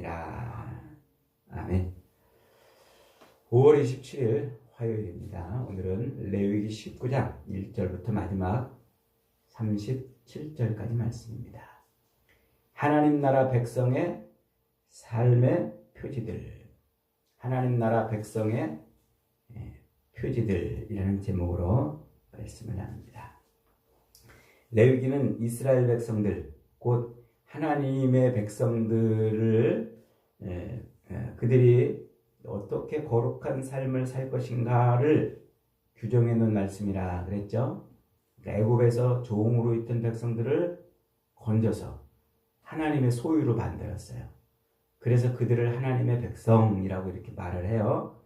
백성이라. 아멘. 5월 27일 화요일입니다. 오늘은 레위기 19장 1절부터 마지막 37절까지 말씀입니다. 하나님 나라 백성의 삶의 표지들. 하나님 나라 백성의 표지들이라는 제목으로 말씀을 나눕니다. 레위기는 이스라엘 백성들, 곧 하나님의 백성들을 그들이 어떻게 거룩한 삶을 살 것인가를 규정해 놓은 말씀이라 그랬죠. 애굽에서 종으로 있던 백성들을 건져서 하나님의 소유로 만들었어요. 그래서 그들을 하나님의 백성이라고 이렇게 말을 해요.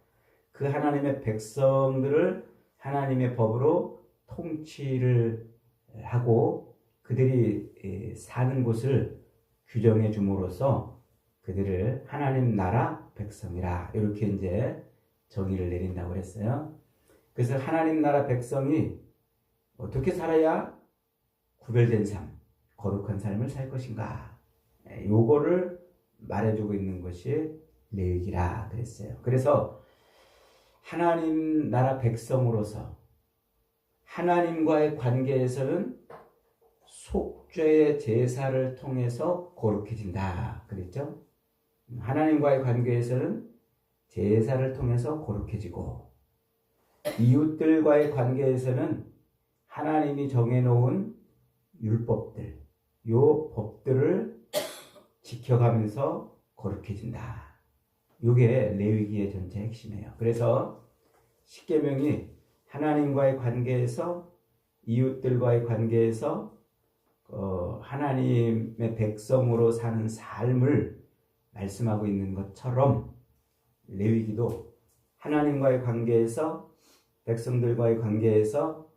그 하나님의 백성들을 하나님의 법으로 통치를 하고 그들이 사는 곳을 규정해 줌으로써 그들을 하나님 나라 백성이라 이렇게 이제 정의를 내린다고 했어요. 그래서 하나님 나라 백성이 어떻게 살아야 구별된 삶, 거룩한 삶을 살 것인가, 요거를 말해주고 있는 것이 레위기라 그랬어요. 그래서 하나님 나라 백성으로서 하나님과의 관계에서는 속죄의 제사를 통해서 거룩해진다 그랬죠. 하나님과의 관계에서는 제사를 통해서 거룩해지고, 이웃들과의 관계에서는 하나님이 정해놓은 율법들, 요 법들을 지켜가면서 거룩해진다. 이게 레위기의 전체 핵심이에요. 그래서 십계명이 하나님과의 관계에서, 이웃들과의 관계에서 하나님의 백성으로 사는 삶을 말씀하고 있는 것처럼 레위기도 하나님과의 관계에서, 백성들과의 관계에서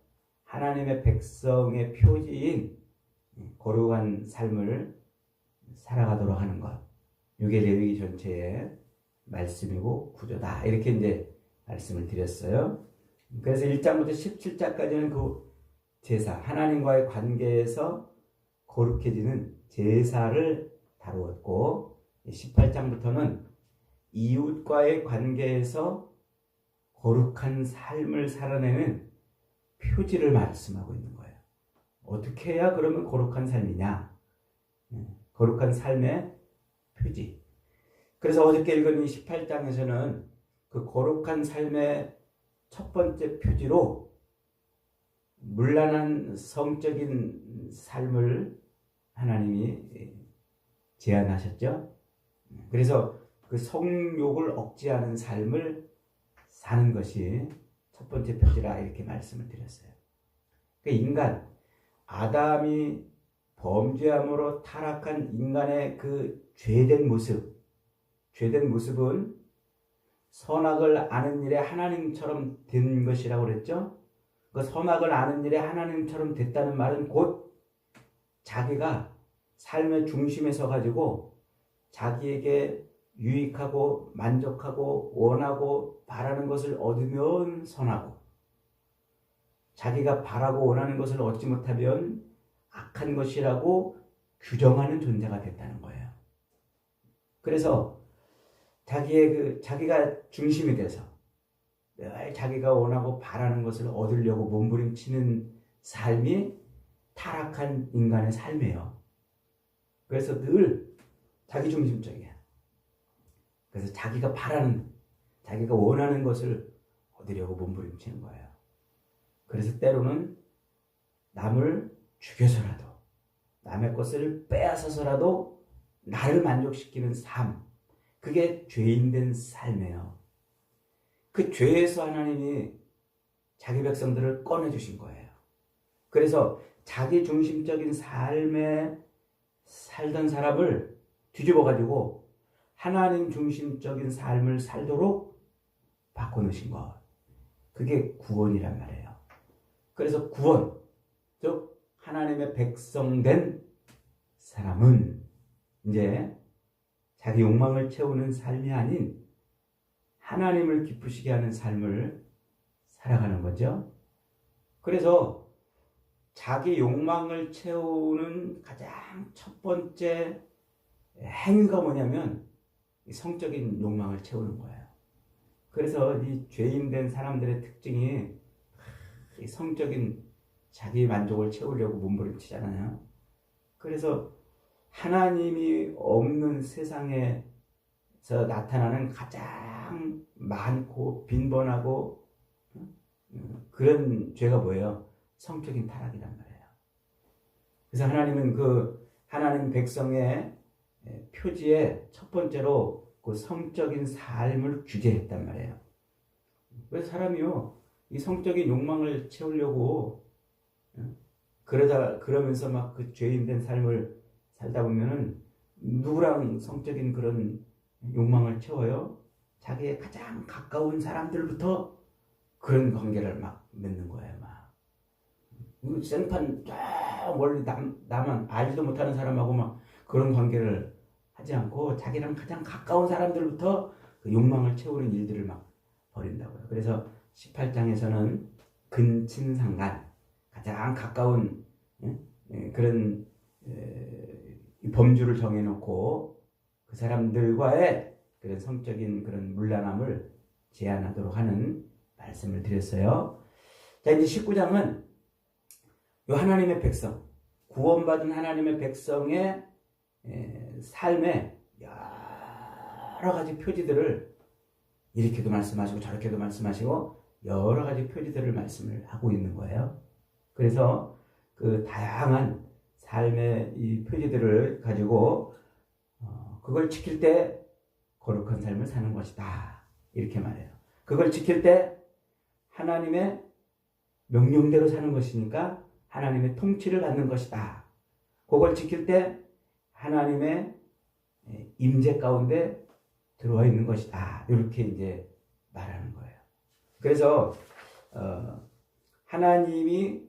하나님의 백성의 표지인 거룩한 삶을 살아가도록 하는 것, 이게 레위기 전체의 말씀이고 구조다. 이렇게 이제 말씀을 드렸어요. 그래서 1장부터 17장까지는 그 제사, 하나님과의 관계에서 거룩해지는 제사를 다루었고, 18장부터는 이웃과의 관계에서 거룩한 삶을 살아내는 표지를 말씀하고 있는 거예요. 어떻게 해야 그러면 거룩한 삶이냐? 거룩한 삶의 표지. 그래서 어저께 읽은 이 18장에서는 그 거룩한 삶의 첫 번째 표지로 문란한 성적인 삶을 하나님이 제안하셨죠. 그래서 그 성욕을 억제하는 삶을 사는 것이 첫 번째 표지라 이렇게 말씀을 드렸어요. 그 인간, 아담이 범죄함으로 타락한 인간의 그 죄된 모습은 선악을 아는 일에 하나님처럼 된 것이라고 그랬죠. 그 선악을 아는 일에 하나님처럼 됐다는 말은 곧 자기가 삶의 중심에 서가지고 자기에게 유익하고 만족하고 원하고 바라는 것을 얻으면 선하고, 자기가 바라고 원하는 것을 얻지 못하면 악한 것이라고 규정하는 존재가 됐다는 거예요. 그래서 자기가 중심이 돼서 늘 자기가 원하고 바라는 것을 얻으려고 몸부림치는 삶이 타락한 인간의 삶이에요. 그래서 늘 자기중심적이야. 그래서 자기가 바라는, 자기가 원하는 것을 얻으려고 몸부림치는 거예요. 그래서 때로는 남을 죽여서라도, 남의 것을 빼앗아서라도 나를 만족시키는 삶, 그게 죄인된 삶이에요. 그 죄에서 하나님이 자기 백성들을 꺼내주신 거예요. 그래서 자기 중심적인 삶에 살던 사람을 뒤집어가지고 하나님 중심적인 삶을 살도록 바꿔놓으신 것, 그게 구원이란 말이에요. 그래서 구원, 즉 하나님의 백성된 사람은 이제 자기 욕망을 채우는 삶이 아닌 하나님을 기쁘시게 하는 삶을 살아가는 거죠. 그래서 자기 욕망을 채우는 가장 첫 번째 행위가 뭐냐면 성적인 욕망을 채우는 거예요. 그래서 이 죄인된 사람들의 특징이 이 성적인 자기 만족을 채우려고 몸부림치잖아요. 그래서 하나님이 없는 세상에서 나타나는 가장 많고 빈번하고 그런 죄가 뭐예요? 성적인 타락이란 말이에요. 그래서 하나님은 그 하나님 백성의 표지에 첫 번째로 그 성적인 삶을 규제했단 말이에요. 그래서 사람이요, 이 성적인 욕망을 채우려고 그러면서 막 그 죄인된 삶을 살다 보면은 누구랑 성적인 그런 욕망을 채워요? 자기의 가장 가까운 사람들부터 그런 관계를 막 맺는 거예요, 막. 생판 쫙 멀리 나만 알지도 못하는 사람하고 막 그런 관계를 하지 않고 자기랑 가장 가까운 사람들부터 그 욕망을 채우는 일들을 막 벌인다고요. 그래서 18장에서는 근친상간, 가장 가까운 그런 범주를 정해놓고 그 사람들과의 그런 성적인 그런 문란함을 제한하도록 하는 말씀을 드렸어요. 자, 이제 19장은 요 하나님의 백성, 구원받은 하나님의 백성의 삶의 여러 가지 표지들을 이렇게도 말씀하시고 저렇게도 말씀하시고 여러 가지 표지들을 말씀을 하고 있는 거예요. 그래서 그 다양한 삶의 이 표지들을 가지고 그걸 지킬 때 거룩한 삶을 사는 것이다, 이렇게 말해요. 그걸 지킬 때 하나님의 명령대로 사는 것이니까 하나님의 통치를 받는 것이다. 그걸 지킬 때 하나님의 임재 가운데 들어와 있는 것이다, 이렇게 이제 말하는 거예요. 그래서 하나님이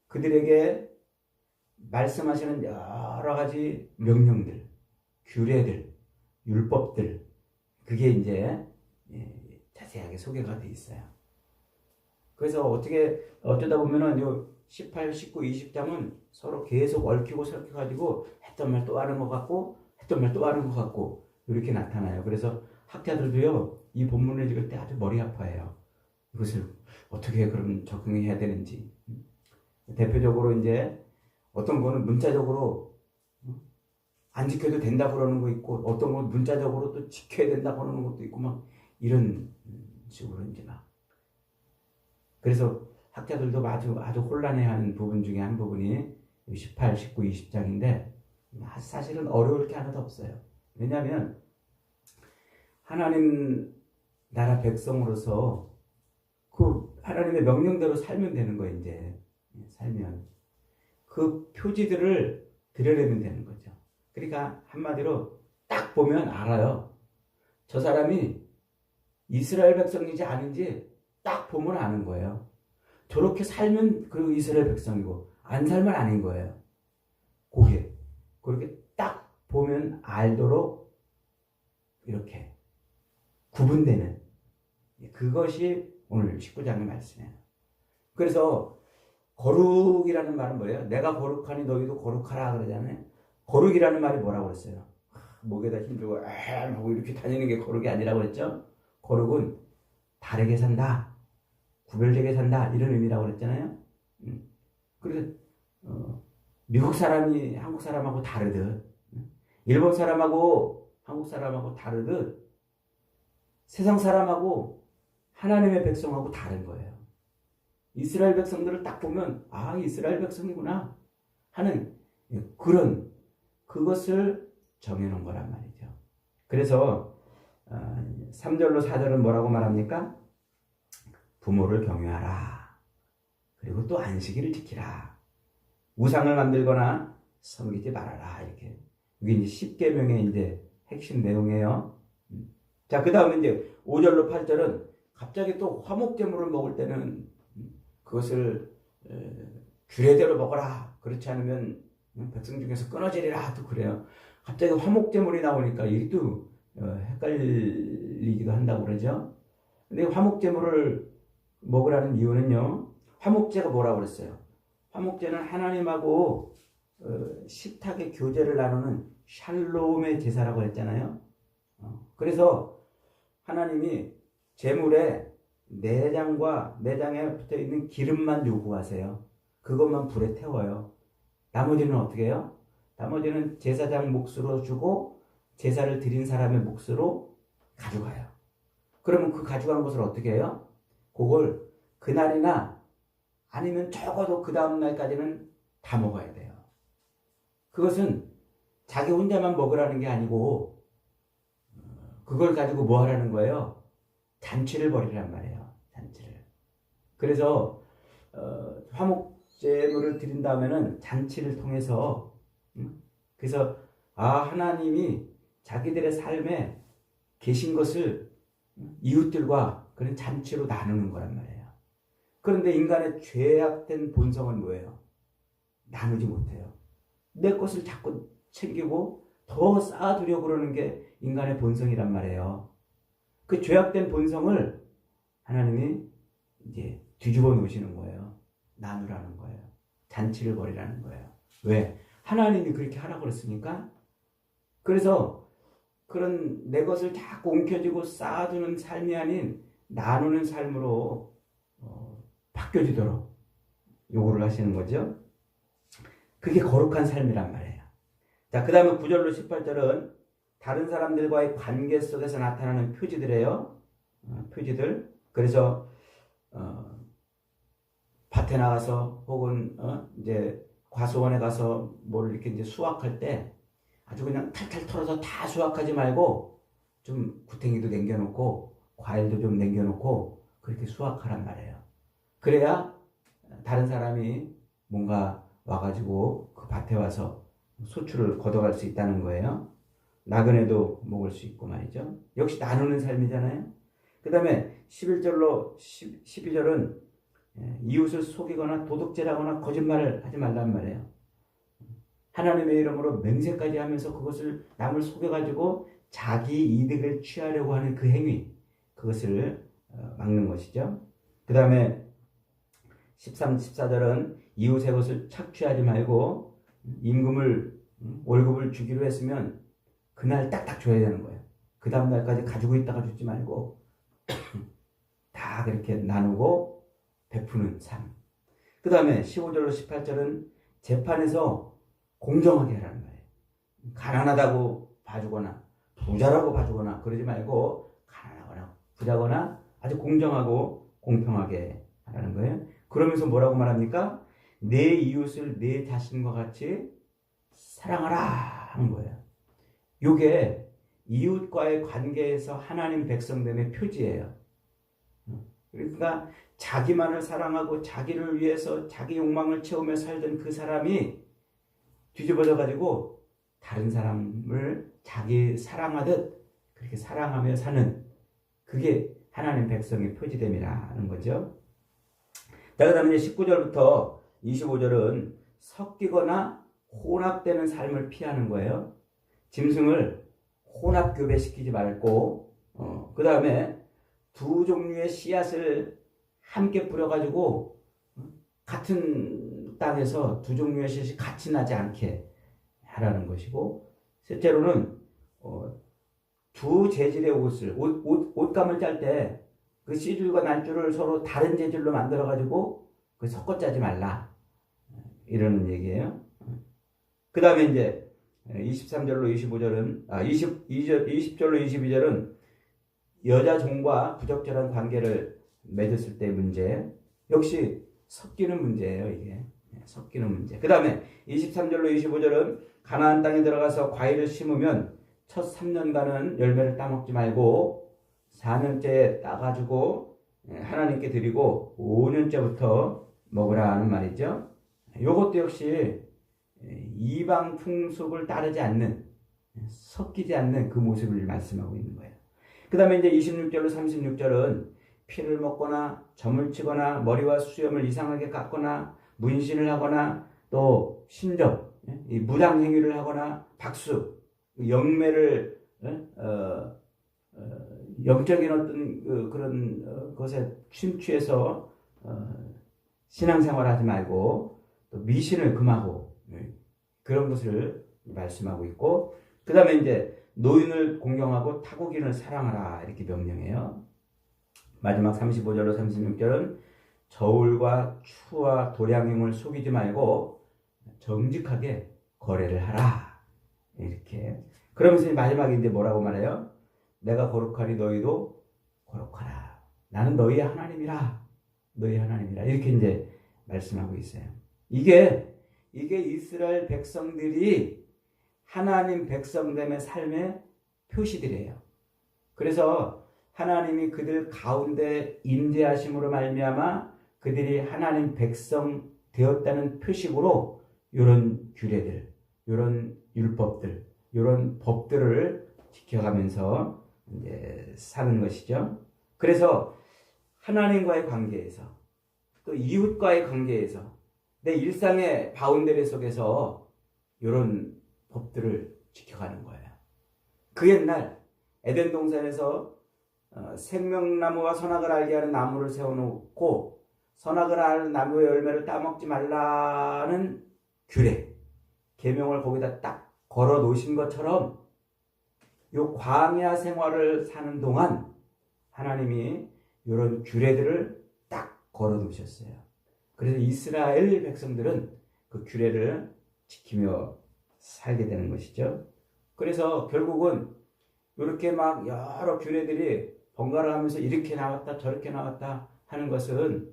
그들에게 말씀하시는 여러 가지 명령들, 규례들, 율법들, 그게 이제 자세하게 소개가 돼 있어요. 그래서 어쩌다 보면은 요 18, 19, 20장은 서로 계속 얽히고 설켜가지고 했던 말 또 하는 것 같고 했던 말 또 하는 것 같고 이렇게 나타나요. 그래서 학자들도요, 이 본문을 읽을 때 아주 머리 아파해요. 이것을 어떻게 그럼 적응해야 되는지. 대표적으로 이제 어떤 거는 문자적으로 안 지켜도 된다고 그러는 거 있고, 어떤 건 문자적으로 또 지켜야 된다고 그러는 것도 있고, 막 이런 식으로 이제 막. 그래서 학자들도 아주 혼란해하는 부분 중에 한 부분이 18, 19, 20장인데 사실은 어려울 게 하나도 없어요. 왜냐하면 하나님 나라 백성으로서 그 하나님의 명령대로 살면 되는 거예요. 이제 살면 그 표지들을 드러내면 되는 거죠. 그러니까 한마디로 딱 보면 알아요. 저 사람이 이스라엘 백성인지 아닌지 딱 보면 아는 거예요. 저렇게 살면 그 이스라엘 백성이고 안 살면 아닌 거예요. 그렇게 딱 보면 알도록 이렇게 구분되는, 그것이 오늘 19장의 말씀이에요. 그래서 거룩이라는 말은 뭐예요? 내가 거룩하니 너희도 거룩하라 그러잖아요. 거룩이라는 말이 뭐라고 그랬어요? 목에다 힘주고 하고 이렇게 다니는 게 거룩이 아니라고 그랬죠? 거룩은 다르게 산다, 구별되게 산다, 이런 의미라고 그랬잖아요. 그래서 미국 사람이 한국 사람하고 다르듯, 일본 사람하고 한국 사람하고 다르듯 세상 사람하고 하나님의 백성하고 다른 거예요. 이스라엘 백성들을 딱 보면 이스라엘 백성이구나 하는 그런 그것을 정해놓은 거란 말이죠. 그래서 3절로 4절은 뭐라고 말합니까? 부모를 경외하라. 그리고 또 안식일을 지키라. 우상을 만들거나 섬기지 말아라. 이렇게. 이게 이제 10계명의 이제 핵심 내용이에요. 자, 그 다음에 이제 5절로 8절은 갑자기 또 화목제물을 먹을 때는 그것을 규례대로 먹어라. 그렇지 않으면 백성 중에서 끊어지리라. 또 그래요. 갑자기 화목제물이 나오니까 이게 또 헷갈리기도 한다고 그러죠. 근데 화목제물을 먹으라는 이유는요, 화목제가 뭐라고 그랬어요? 화목제는 하나님하고 식탁의 교제를 나누는 샬롬의 제사라고 했잖아요. 그래서 하나님이 제물에 내장과 내장에 붙어있는 기름만 요구하세요. 그것만 불에 태워요. 나머지는 어떻게 해요? 나머지는 제사장 몫으로 주고 제사를 드린 사람의 몫으로 가져가요. 그러면 그 가져간 것을 어떻게 해요? 그걸 그날이나 아니면 적어도 그 다음날까지는 다 먹어야 돼요. 그것은 자기 혼자만 먹으라는 게 아니고 그걸 가지고 뭐 하라는 거예요? 잔치를 벌이란 말이에요. 잔치를. 그래서 화목제물을 드린 다음에는 잔치를 통해서 그래서 하나님이 자기들의 삶에 계신 것을 이웃들과 그런 잔치로 나누는 거란 말이에요. 그런데 인간의 죄악된 본성은 뭐예요? 나누지 못해요. 내 것을 자꾸 챙기고 더 쌓아두려고 그러는 게 인간의 본성이란 말이에요. 그 죄악된 본성을 하나님이 이제 뒤집어 놓으시는 거예요. 나누라는 거예요. 잔치를 벌이라는 거예요. 왜? 하나님이 그렇게 하라고 그랬으니까. 그래서 그런 내 것을 자꾸 움켜쥐고 쌓아두는 삶이 아닌 나누는 삶으로 바뀌어지도록 요구를 하시는 거죠. 그게 거룩한 삶이란 말이에요. 자, 그 다음에 9절로 18절은 다른 사람들과의 관계 속에서 나타나는 표지들이에요. 표지들. 그래서 밭에 나가서 혹은 이제 과수원에 가서 뭘 이렇게 이제 수확할 때 아주 그냥 탈탈 털어서 다 수확하지 말고 좀 구탱이도 남겨놓고 과일도 좀 남겨놓고 그렇게 수확하란 말이에요. 그래야 다른 사람이 뭔가 와가지고 그 밭에 와서 소출을 걷어갈 수 있다는 거예요. 나그네도 먹을 수 있고 말이죠. 역시 나누는 삶이잖아요. 그 다음에 11절로 12절은 이웃을 속이거나 도둑질하거나 거짓말을 하지 말란 말이에요. 하나님의 이름으로 맹세까지 하면서 그것을 남을 속여가지고 자기 이득을 취하려고 하는 그 행위, 그것을 막는 것이죠. 그 다음에 13, 14절은 이웃의 것을 착취하지 말고 임금을 월급을 주기로 했으면 그날 딱딱 줘야 되는 거예요. 그 다음 날까지 가지고 있다가 주지 말고 다 그렇게 나누고 베푸는 삶. 그 다음에 15절로 18절은 재판에서 공정하게 하라는 말이에요. 가난하다고 봐주거나 부자라고 봐주거나 그러지 말고 가난하거나 부자거나 아주 공정하고 공평하게 하라는 거예요. 그러면서 뭐라고 말합니까? 내 이웃을 내 자신과 같이 사랑하라 하는 거예요. 이게 이웃과의 관계에서 하나님 백성됨의 표지예요. 그러니까 자기만을 사랑하고 자기를 위해서 자기 욕망을 채우며 살던 그 사람이 뒤집어져 가지고 다른 사람을 자기 사랑하듯 그렇게 사랑하며 사는 그게 하나님 백성의 표지됨이라는 거죠. 자, 그 다음에 19절부터 25절은 섞이거나 혼합되는 삶을 피하는 거예요. 짐승을 혼합 교배시키지 말고 그 다음에 두 종류의 씨앗을 함께 뿌려가지고 같은 땅에서 두 종류의 씨앗이 같이 나지 않게 하라는 것이고, 셋째로는 두 재질의 옷을 옷감을 짤 때 그 씨줄과 난줄을 서로 다른 재질로 만들어가지고 섞어 짜지 말라 이러는 얘기예요. 그 다음에 이제 23절로 25절은 20절로 22절은 여자 종과 부적절한 관계를 맺었을 때 문제, 역시 섞이는 문제예요. 이게 섞이는 문제. 그 다음에 23절로 25절은 가나안 땅에 들어가서 과일을 심으면 첫 3년간은 열매를 따먹지 말고 4년째 따가지고 하나님께 드리고 5년째부터 먹으라 하는 말이죠. 이것도 역시 이방 풍속을 따르지 않는, 섞이지 않는 그 모습을 말씀하고 있는 거예요. 그 다음에 이제 26절로 36절은 피를 먹거나 점을 치거나 머리와 수염을 이상하게 깎거나 문신을 하거나 또 신적, 이 무당 행위를 하거나 박수, 영매를 영적인 어떤 그런 것에 심취해서 신앙생활하지 말고 또 미신을 금하고 그런 것을 말씀하고 있고, 그 다음에 이제 노인을 공경하고 타국인을 사랑하라 이렇게 명령해요. 마지막 35절로 36절은 저울과 추와 도량형을 속이지 말고 정직하게 거래를 하라 이렇게. 그러면서 마지막에 이제 뭐라고 말해요? 내가 거룩하니 너희도 거룩하라. 나는 너희의 하나님이라. 너희의 하나님이라. 이렇게 이제 말씀하고 있어요. 이게 이스라엘 백성들이 하나님 백성됨의 삶의 표시들이에요. 그래서 하나님이 그들 가운데 임재하심으로 말미암아 그들이 하나님 백성 되었다는 표식으로 이런 규례들, 이런 율법들, 이런 법들을 지켜가면서 이제 사는 것이죠. 그래서 하나님과의 관계에서 또 이웃과의 관계에서 내 일상의 바운더리 속에서 이런 법들을 지켜가는 거예요. 그 옛날 에덴 동산에서 생명나무와 선악을 알게 하는 나무를 세워놓고 선악을 아는 나무의 열매를 따먹지 말라는 규례, 계명을 거기다 딱 걸어 놓으신 것처럼 요 광야 생활을 사는 동안 하나님이 이런 규례들을 딱 걸어 놓으셨어요. 그래서 이스라엘 백성들은 그 규례를 지키며 살게 되는 것이죠. 그래서 결국은 이렇게 막 여러 규례들이 번갈아 가면서 이렇게 나왔다 저렇게 나왔다 하는 것은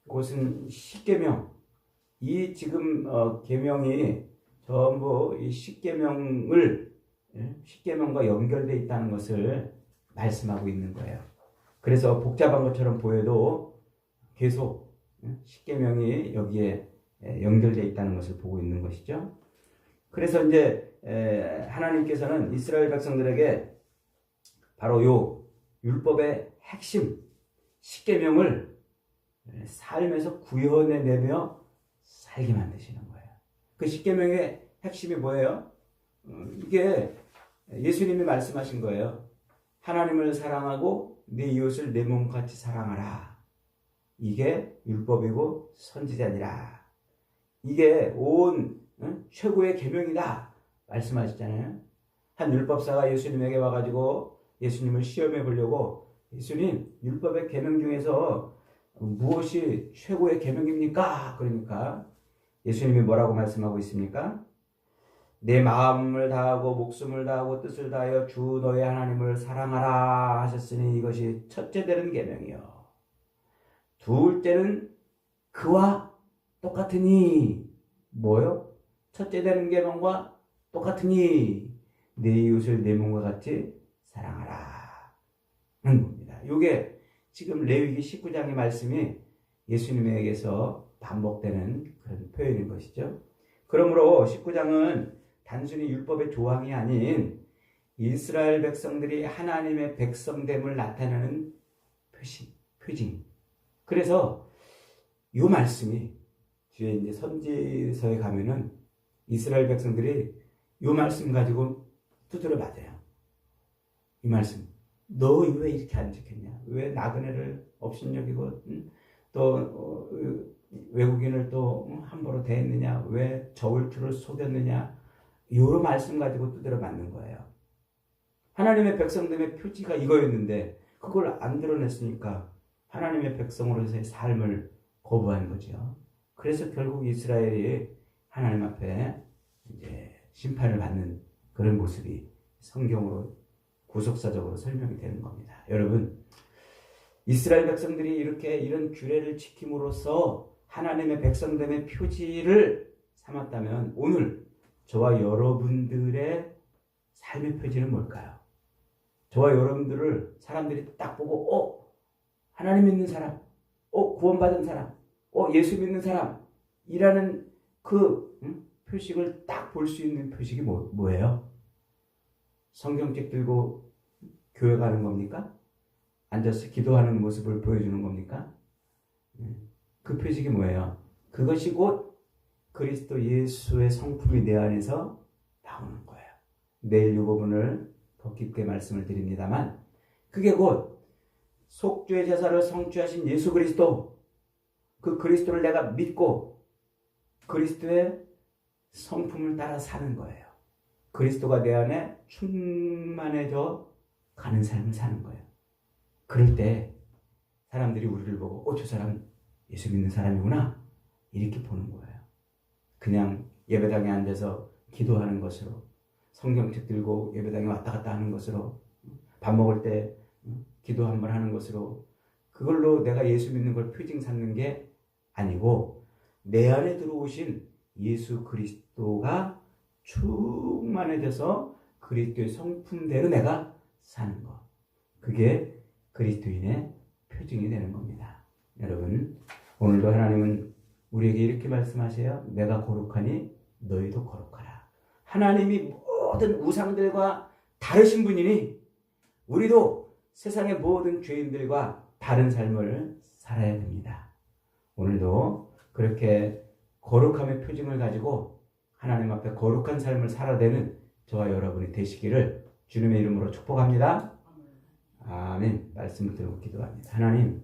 그것은 십계명, 이 지금 계명이 전부 이 십계명과 연결되어 있다는 것을 말씀하고 있는 거예요. 그래서 복잡한 것처럼 보여도 계속 십계명이 여기에 연결되어 있다는 것을 보고 있는 것이죠. 그래서 이제 하나님께서는 이스라엘 백성들에게 바로 요 율법의 핵심 십계명을 삶에서 구현해내며 살게 만드시는 거예요. 그 십계명의 핵심이 뭐예요? 이게 예수님이 말씀하신 거예요. 하나님을 사랑하고 네 이웃을 내 몸같이 사랑하라. 이게 율법이고 선지자니라. 이게 온 최고의 계명이다 말씀하셨잖아요. 한 율법사가 예수님에게 와가지고 예수님을 시험해 보려고 예수님 율법의 계명 중에서 무엇이 최고의 계명입니까? 그러니까 예수님이 뭐라고 말씀하고 있습니까? 내 마음을 다하고 목숨을 다하고 뜻을 다하여 주 너의 하나님을 사랑하라 하셨으니 이것이 첫째 되는 계명이요. 둘째는 그와 똑같으니 뭐요? 첫째 되는 계명과 똑같으니 내 이웃을 내 몸과 같이 사랑하라 는 겁니다. 이게 지금 레위기 19장의 말씀이 예수님에게서 반복되는 그런 표현인 것이죠. 그러므로 19장은 단순히 율법의 조항이 아닌 이스라엘 백성들이 하나님의 백성됨을 나타내는 표징. 그래서 이 말씀이 뒤에 이제 선지서에 가면은 이스라엘 백성들이 이 말씀 가지고 두드려 맞아요. 이 말씀. 너 왜 이렇게 안 지켰냐? 왜 나그네를 업신여기고 또 외국인을 또 함부로 대했느냐? 왜 저울투를 속였느냐? 이런 말씀 가지고 두드려 맞는 거예요. 하나님의 백성됨의 표지가 이거였는데 그걸 안 드러냈으니까 하나님의 백성으로서의 삶을 거부한 거죠. 그래서 결국 이스라엘이 하나님 앞에 이제 심판을 받는 그런 모습이 성경으로 구속사적으로 설명이 되는 겁니다. 여러분, 이스라엘 백성들이 이렇게 이런 규례를 지킴으로써 하나님의 백성됨의 표지를 삼았다면 오늘 저와 여러분들의 삶의 표지는 뭘까요? 저와 여러분들을 사람들이 딱 보고 하나님 믿는 사람, 구원받은 사람, 예수 믿는 사람이라는 그 표식을 딱 볼 수 있는 표식이 뭐예요? 성경책 들고 교회 가는 겁니까? 앉아서 기도하는 모습을 보여주는 겁니까? 그 표식이 뭐예요? 그것이 곧 그리스도 예수의 성품이 내 안에서 나오는 거예요. 내일 이 부분을 더 깊게 말씀을 드립니다만 그게 곧 속죄의 제사를 성취하신 예수 그리스도, 그 그리스도를 내가 믿고 그리스도의 성품을 따라 사는 거예요. 그리스도가 내 안에 충만해져 가는 삶을 사는 거예요. 그럴 때 사람들이 우리를 보고 저 사람 예수 믿는 사람이구나 이렇게 보는 거예요. 그냥 예배당에 앉아서 기도하는 것으로, 성경책 들고 예배당에 왔다 갔다 하는 것으로, 밥 먹을 때 기도 한번 하는 것으로, 그걸로 내가 예수 믿는 걸 표징 삼는 게 아니고 내 안에 들어오신 예수 그리스도가 충만해져서 그리스도의 성품대로 내가 사는 것, 그게 그리스도인의 표징이 되는 겁니다. 여러분, 오늘도 하나님은 우리에게 이렇게 말씀하세요. 내가 거룩하니 너희도 거룩하라. 하나님이 모든 우상들과 다르신 분이니 우리도 세상의 모든 죄인들과 다른 삶을 살아야 됩니다. 오늘도 그렇게 거룩함의 표징을 가지고 하나님 앞에 거룩한 삶을 살아내는 저와 여러분이 되시기를 주님의 이름으로 축복합니다. 아멘. 말씀을 들고 기도합니다. 하나님,